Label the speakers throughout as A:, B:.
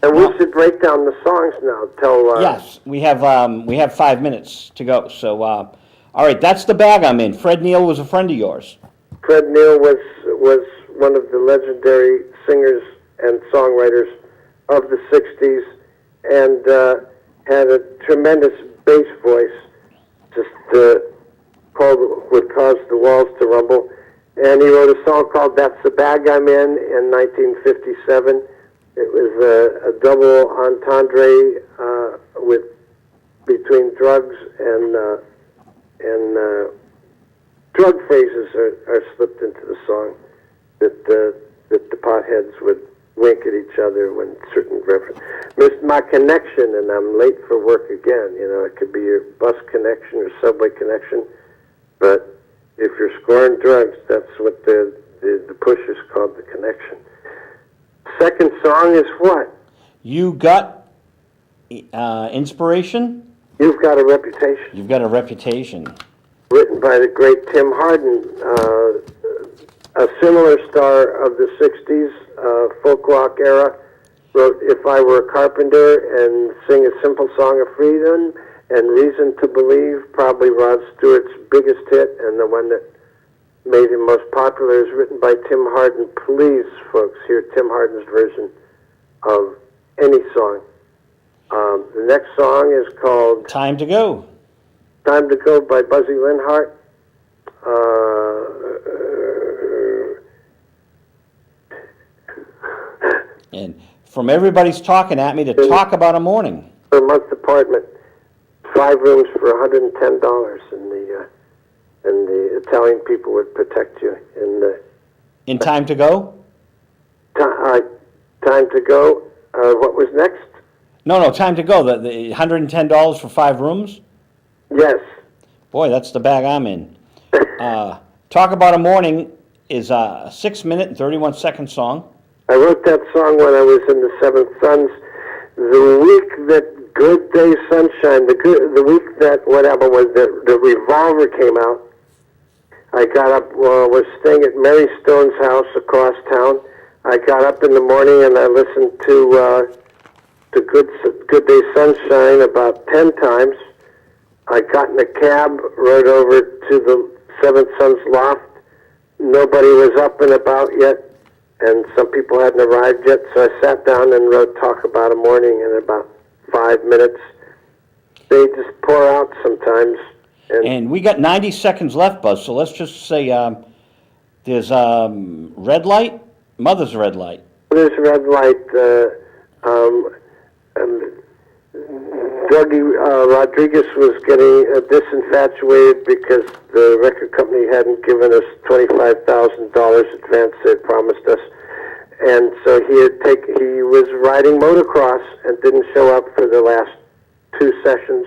A: And we should break down the songs now.
B: Yes, we have 5 minutes to go. So, all right, that's the bag I'm in. Fred Neil was a friend of yours.
A: Fred Neil was one of the legendary singers and songwriters of the 60s and had a tremendous bass voice, just would cause the walls to rumble. And he wrote a song called That's the Bag I'm in 1957. It was a double entendre between drugs and drug phrases are slipped into the song that the potheads would wink at each other when certain reference. Missed my connection and I'm late for work again. You know, it could be your bus connection or subway connection, but if you're scoring drugs, that's what the pushers called the connection. Second song is what?
B: You got inspiration?
A: You've Got a Reputation.
B: You've Got a Reputation.
A: Written by the great Tim Hardin, a similar star of the 60s, folk rock era. Wrote If I Were a Carpenter and Sing a Simple Song of Freedom and Reason to Believe, probably Rod Stewart's biggest hit and the one that made him most popular, is written by Tim Hardin. Please, folks, hear Tim Hardin's version of any song. The next song is called
B: Time to Go.
A: Time to Go by Buzzy Linhart.
B: And from everybody's talking at me to talk about a morning.
A: Per month apartment, 5 rooms for $110, and the Italian people would protect you.
B: In Time to Go?
A: Time to Go. What was next?
B: No, Time to Go. The $110 for 5 rooms?
A: Yes.
B: Boy, that's the bag I'm in. Talk About a Morning is a 6-minute and 31-second song.
A: I wrote that song when I was in the Seventh Sons. The week that Good Day Sunshine, the week that whatever was the Revolver came out, I got up, was staying at Mary Stone's house across town. I got up in the morning and I listened to Good Day Sunshine about 10 times. I got in a cab, rode over to the Seventh Sons loft. Nobody was up and about yet, and some people hadn't arrived yet, so I sat down and wrote Talk About a Morning in about 5 minutes. They just pour out sometimes.
B: And we got 90 seconds left, Buzz, so let's just say there's Red Light, Mother's Red Light.
A: Mother's Red Light, Dougie Rodriguez was getting disinfatuated because the record company hadn't given us $25,000 advance they promised us, and so he was riding motocross and didn't show up for the last 2 sessions.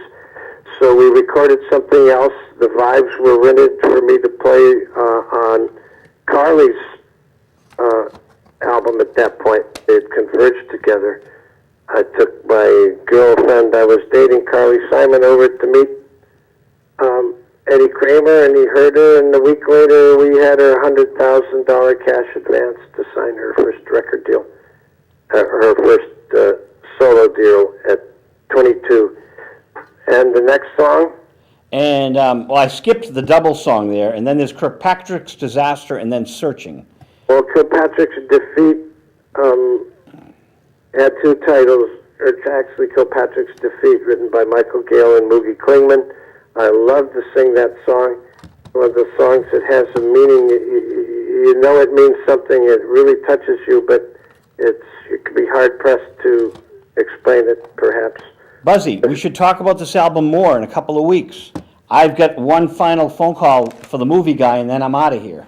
A: So we recorded something else. The vibes were rented for me to play on Carly's album at that point. They had converged together. I took my girlfriend I was dating, Carly Simon, over to meet Eddie Kramer, and he heard her, and a week later we had her $100,000 cash advance to sign her first record deal, her first solo deal at 22. And the next song?
B: And, well, I skipped the double song there, and then there's Kirkpatrick's Disaster, and then Searching.
A: Well, Kirkpatrick's Defeat had 2 titles. It's actually Kirkpatrick's Defeat, written by Michael Gale and Moogie Klingman. I love to sing that song. One of the songs that has a meaning. You know it means something. It really touches you, but it can be hard-pressed to explain it, perhaps.
B: Buzzy, we should talk about this album more in a couple of weeks. I've got one final phone call for the movie guy, and then I'm out of here.